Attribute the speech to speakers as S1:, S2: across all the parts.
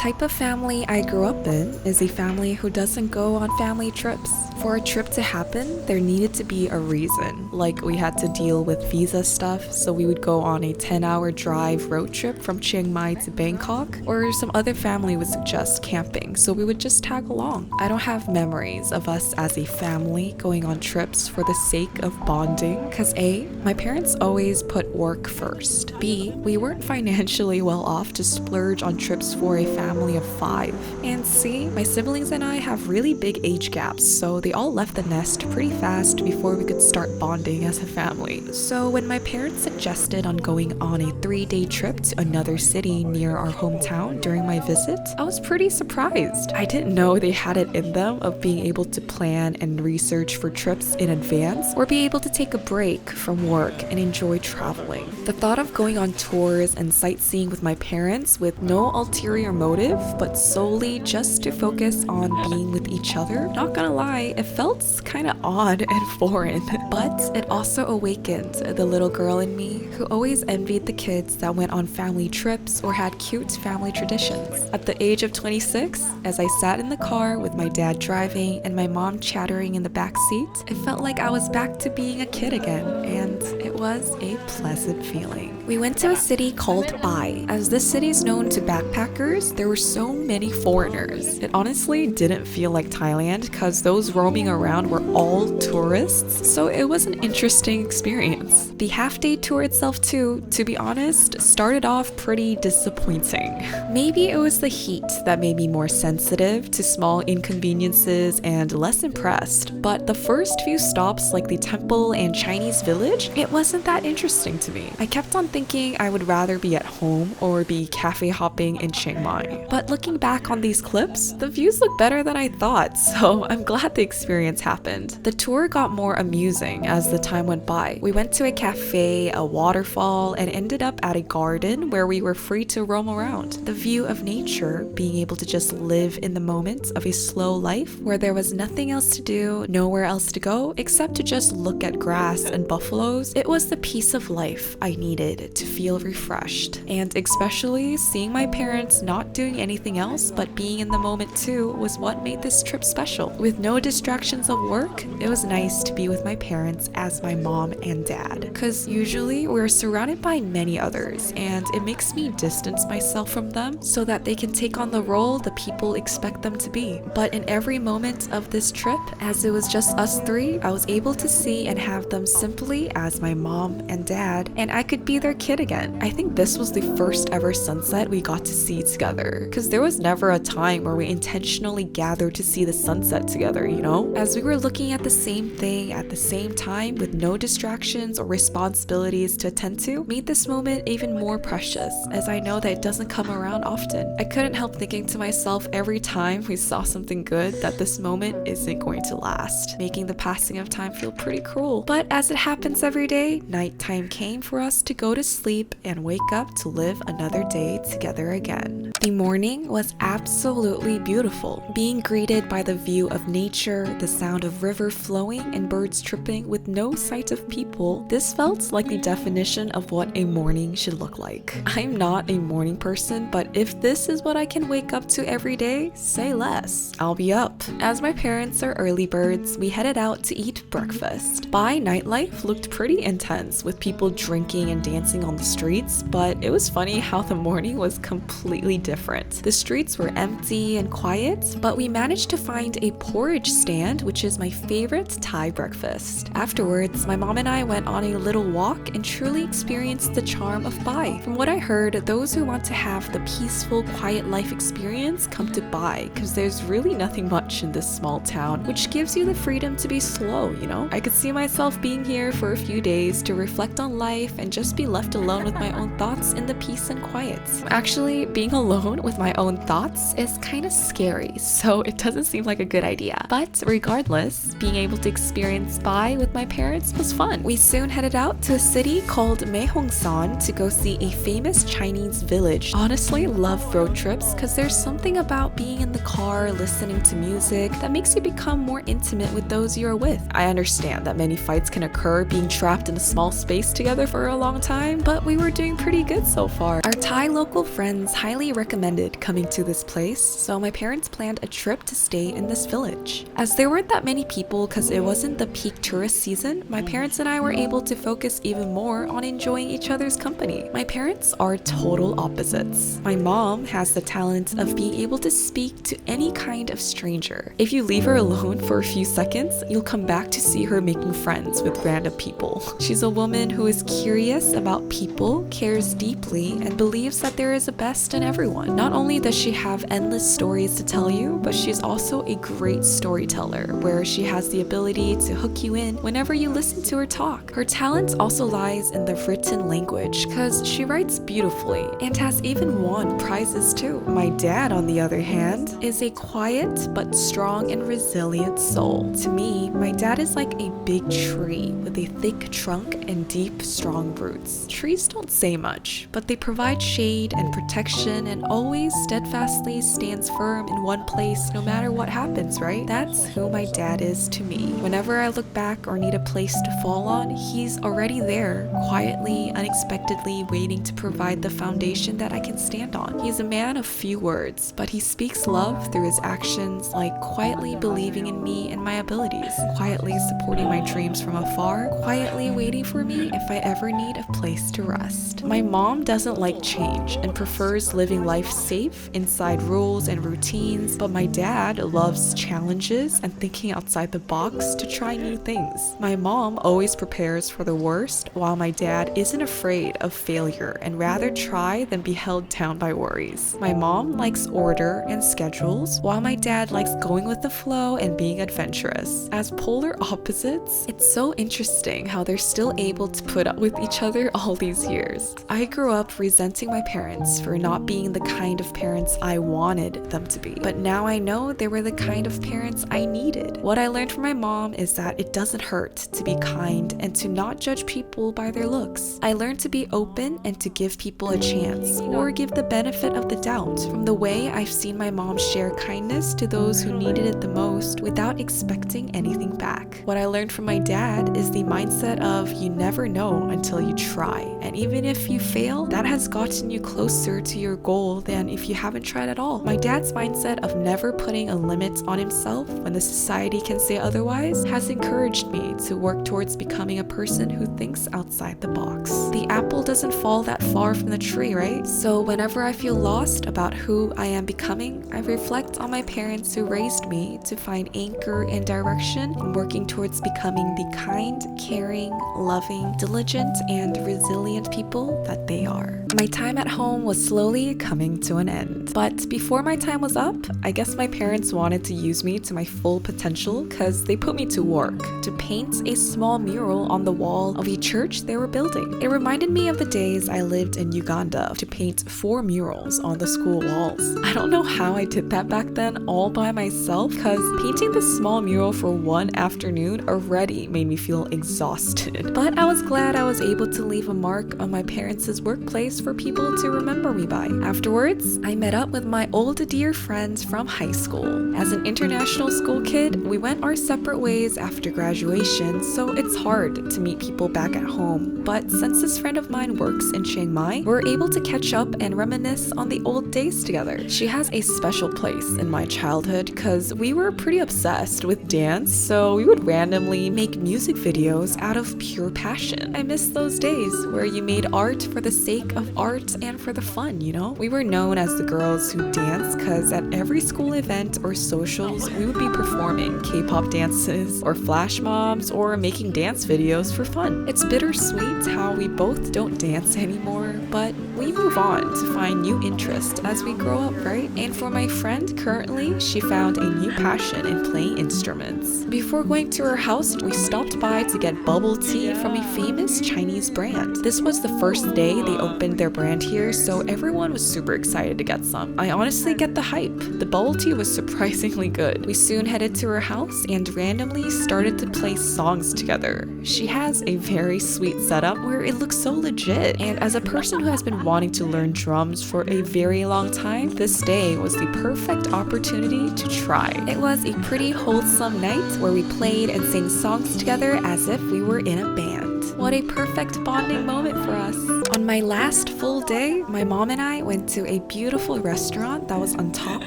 S1: type of family I grew up in is a family who doesn't go on family trips. For a trip to happen, there needed to be a reason. Like we had to deal with visa stuff, so we would go on a 10-hour drive road trip from Chiang Mai to Bangkok, or some other family would suggest camping, so we would just tag along. I don't have memories of us as a family going on trips for the sake of bonding, cause A, my parents always put work first. B, we weren't financially well off to splurge on trips for a family of 5. And C, my siblings and I have really big age gaps, so they all left the nest pretty fast before we could start bonding as a family. So when my parents suggested on going on a 3-day trip to another city near our hometown during my visit, I was pretty surprised. I didn't know they had it in them of being able to plan and research for trips in advance or be able to take a break from work and enjoy traveling. The thought of going on tours and sightseeing with my parents with no ulterior motive but solely just to focus on being with each other, not gonna lie, it felt kinda odd and foreign. But it also awakened the little girl in me who always envied the kids that went on family trips or had cute family traditions. At the age of 26, as I sat in the car with my dad driving and my mom chattering in the back seat, it felt like I was back to being a kid again, and it was a pleasant feeling. We went to a city called Pai. As this city is known to backpackers, there were so many foreigners. It honestly didn't feel like Thailand because those roaming around were all tourists, so it was an interesting experience. The half-day tour itself too, to be honest, started off pretty disappointing. Maybe it was the heat that made me more sensitive to small inconveniences and less impressed, but the first few stops like the temple and Chinese village, it wasn't that interesting to me. I kept on thinking I would rather be at home or be cafe hopping in Chiang Mai. But looking back on these clips, the views look better than I thought, so I'm glad the experience happened. The tour got more amusing as the time went by. We went to a cafe, a waterfall, and ended up at a garden where we were free to roam around. The view of nature, being able to just live in the moment of a slow life where there was nothing else to do, nowhere else to go except to just look at grass and buffaloes, it was the peace of life I needed to feel refreshed. And especially seeing my parents not doing anything else but being in the moment too was what made this trip special. With no distractions of work, it was nice to be with my parents as my mom and dad. Because usually we're surrounded by many others and it makes me distance myself from them so that they can take on the role the people expect them to be. But in every moment of this trip, as it was just us 3, I was able to see and have them simply as my mom and dad, and I could be their kid again. I think this was the first ever sunset we got to see together, because there was never a time where we intentionally gathered to see the sunset together, you know? As we were looking at the same thing at the same time with no distractions or responsibilities to attend to, made this moment even more precious, as I know that it doesn't come around often. I couldn't help thinking to myself every time we saw something good that this moment isn't going to last, making the passing of time feel pretty cruel. But as it happens every day, nighttime came for us to go to sleep and wake up to live another day together again. The morning was absolutely beautiful, being greeted by the view of nature, the sound of river flowing and birds chirping with no sight of people. This felt like the definition of what a morning should look like. I'm not a morning person, but if this is what I can wake up to every day, say less. I'll be up. As my parents are early birds, we headed out to eat breakfast. Pai nightlife looked pretty intense with people drinking and dancing on the streets, but it was funny how the morning was completely different. The streets were empty and quiet, but we managed to find a porridge stand, which is my favorite Thai breakfast. Afterwards, my mom and I went on a little walk and truly experienced the charm of Pai. From what I heard, those who want to have the peaceful, quiet life experience come to Pai, because there's really nothing much in this small town, which gives you the freedom to be slow, you know? I could see myself being here for a few days to reflect on life and just be left alone with my own thoughts in the peace and quiet. Actually, being alone with my own thoughts is kind of scary, so it doesn't seem like a good idea. But regardless, being able to experience Pai with my parents was fun. We soon headed out to a city called Mai Hong Son to go see a famous Chinese village. Honestly, love road trips because there's something about being in the car listening to music that makes you become more intimate with those you're with. I understand that many fights can occur being trapped in a small space together for a long time, but we were doing pretty good so far. Our Thai local friends highly recommended stranded coming to this place, so my parents planned a trip to stay in this village. As there weren't that many people because it wasn't the peak tourist season, my parents and I were able to focus even more on enjoying each other's company. My parents are total opposites. My mom has the talent of being able to speak to any kind of stranger. If you leave her alone for a few seconds, you'll come back to see her making friends with random people. She's a woman who is curious about people, cares deeply, and believes that there is a best in everyone. Not only does she have endless stories to tell you, but she's also a great storyteller, where she has the ability to hook you in whenever you listen to her talk. Her talent also lies in the written language, because she writes beautifully and has even won prizes too. My dad, on the other hand, is a quiet but strong and resilient soul. To me, my dad is like a big tree with a thick trunk and deep, strong roots. Trees don't say much, but they provide shade and protection and always steadfastly stands firm in one place no matter what happens, right? That's who my dad is to me. Whenever I look back or need a place to fall on, he's already there, quietly, unexpectedly waiting to provide the foundation that I can stand on. He's a man of few words, but he speaks love through his actions, like quietly believing in me and my abilities, quietly supporting my dreams from afar, quietly waiting for me if I ever need a place to rest. My mom doesn't like change and prefers living life safe inside rules and routines, but my dad loves challenges and thinking outside the box to try new things. My mom always prepares for the worst, while my dad isn't afraid of failure and rather try than be held down by worries. My mom likes order and schedules, while my dad likes going with the flow and being adventurous. As polar opposites, it's so interesting how they're still able to put up with each other all these years. I grew up resenting my parents for not being the kind of parents I wanted them to be, but now I know they were the kind of parents I needed. What I learned from my mom is that it doesn't hurt to be kind and to not judge people by their looks. I learned to be open and to give people a chance, or give the benefit of the doubt, from the way I've seen my mom share kindness to those who needed it the most without expecting anything back. What I learned from my dad is the mindset of you never know until you try, and even if you fail, that has gotten you closer to your goal than if you haven't tried at all. My dad's mindset of never putting a limit on himself when the society can say otherwise has encouraged me to work towards becoming a person who thinks outside the box. The apple doesn't fall that far from the tree, right? So whenever I feel lost about who I am becoming, I reflect on my parents who raised me to find anchor and direction in working towards becoming the kind, caring, loving, diligent, and resilient people that they are. My time at home was slowly coming to an end. But before my time was up, I guess my parents wanted to use me to my full potential because they put me to work to paint a small mural on the wall of a church they were building. It reminded me of the days I lived in Uganda to paint 4 murals on the school walls. I don't know how I did that back then all by myself, because painting this small mural for one afternoon already made me feel exhausted. But I was glad I was able to leave a mark on my parents' workplace for people to remember me by. Afterwards, I met up with my old dear friends from high school. As an international school kid, we went our separate ways after graduation, so it's hard to meet people back at home. But since this friend of mine works in Chiang Mai, we're able to catch up and reminisce on the old days together. She has a special place in my childhood because we were pretty obsessed with dance, so we would randomly make music videos out of pure passion. I miss those days where you made art for the sake of art and for the fun, you know? We were known as the girls who dance because at every school event or socials, we would be performing K-pop dances or flash mobs or making dance videos for fun. It's bittersweet how we both don't dance anymore, but we move on to find new interests as we grow up, right? And for my friend, currently, she found a new passion in playing instruments. Before going to her house, we stopped by to get bubble tea from a famous Chinese brand. This was the first day they opened their brand here, so everyone was super excited to get some. I honestly get the hype. The bubble tea was surprisingly good. We soon headed to her house and randomly started to play songs together. She has a very sweet setup where it looks so legit, and as a person who has been wanting to learn drums for a very long time, this day was the perfect opportunity to try. It was a pretty wholesome night where we played and sang songs together as if we were in a band. What a perfect bonding moment for us. On On my last full day, my mom and I went to a beautiful restaurant that was on top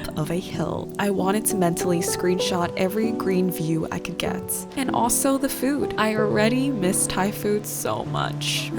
S1: of a hill. I wanted to mentally screenshot every green view I could get. And also the food. I already miss Thai food so much.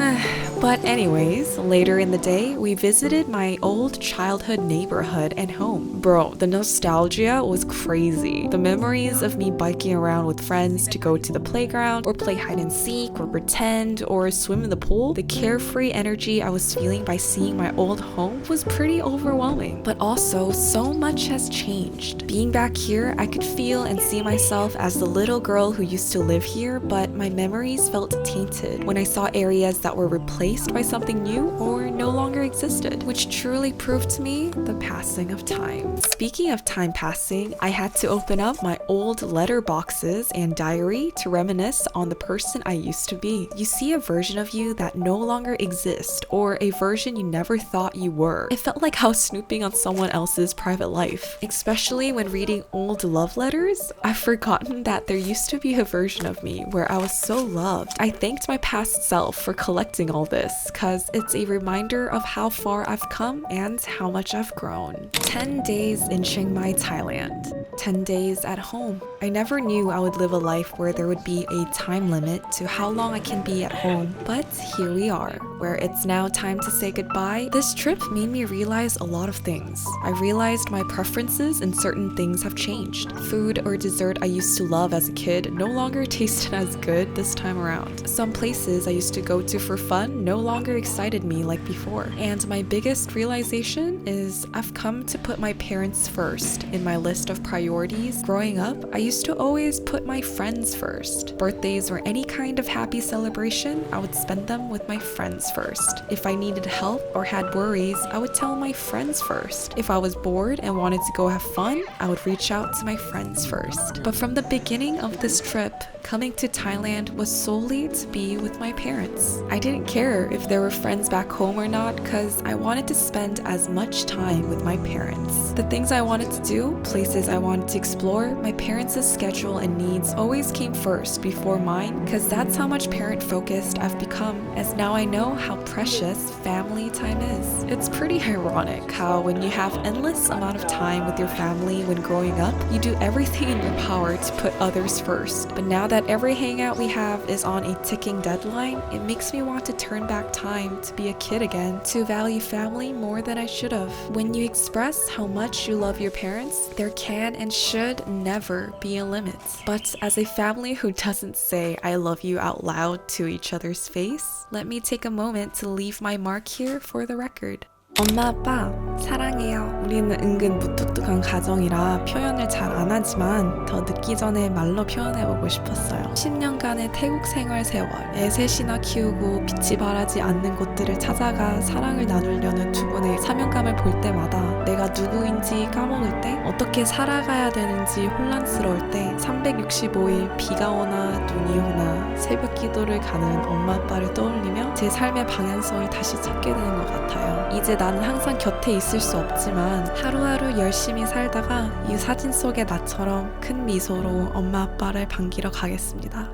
S1: But anyways, later in the day, we visited my old childhood neighborhood and home. Bro, the nostalgia was crazy. The memories of me biking around with friends to go to the playground or play hide and seek or pretend or swim in the pool, the carefree energy I was feeling by seeing my old home was pretty overwhelming. But also, so much has changed. Being back here, I could feel and see myself as the little girl who used to live here, but my memories felt tainted when I saw areas that were replaced by something new or no longer existed, which truly proved to me the passing of time. Speaking of time passing, I had to open up my old letter boxes and diary to reminisce on the person I used to be. You see a version of you that no longer exists, or a version you never thought you were. It felt like I was snooping on someone else's private life. Especially when reading old love letters, I've forgotten that there used to be a version of me where I was so loved. I thanked my past self for collecting all this, cause it's a reminder of how far I've come and how much I've grown. 10 days in Chiang Mai, Thailand. 10 days at home. I never knew I would live a life where there would be a time limit to how long I can be at home, but here we are, where it's now time to say goodbye. This trip made me realize a lot of things. I realized my preferences in certain things have changed. Food or dessert I used to love as a kid no longer tasted as good this time around. Some places I used to go to for fun no longer excited me like before. And my biggest realization is I've come to put my parents first in my list of priorities. Growing up, I used to always put my friends first. Birthdays or any kind of happy celebration, I would spend them with my friends first. If I needed help or had worries, I would tell my friends first. If I was bored and wanted to go have fun, I would reach out to my friends first. But from the beginning of this trip, coming to Thailand was solely to be with my parents. I didn't care if there were friends back home or not, because I wanted to spend as much time with my parents. The things I wanted to do, places I wanted to explore, my parents' schedule and needs always came first before mine, because that's how much parent-focused I've become, as now I know how precious family time is. It's pretty ironic how when you have endless amount of time with your family when growing up, you do everything in your power to put others first. But now that every hangout we have is on a ticking deadline, it makes me want to turn back time to be a kid again, to value family more than I should have. When you express how much you love your parents, there can and should never be a limit. But as a family who doesn't say I love you out loud to each other's face, let me take a moment to leave my mark here for the record. 엄마, 아빠, 사랑해요. 우리는 은근 무뚝뚝한 가정이라 표현을 잘 안 하지만 더 늦기 전에 말로 표현해보고 싶었어요. 10년간의 태국 생활 세월, 애 셋이나 키우고 빛이 바라지 않는 곳들을 찾아가 사랑을 나누려는 두 분의 사명감을 볼 때마다 내가 누구인지 까먹을 때, 어떻게 살아가야 되는지 혼란스러울 때, 365일 비가 오나 눈이 오나 새벽 기도를 가는 엄마 아빠를 떠올리며 제 삶의 방향성을 다시 찾게 되는 것 같아요. 이제 나는 항상 곁에 있을 수 없지만 하루하루 열심히 살다가 이 사진 속의 나처럼 큰 미소로 엄마 아빠를 반기러 가겠습니다.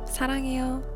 S1: 사랑해요.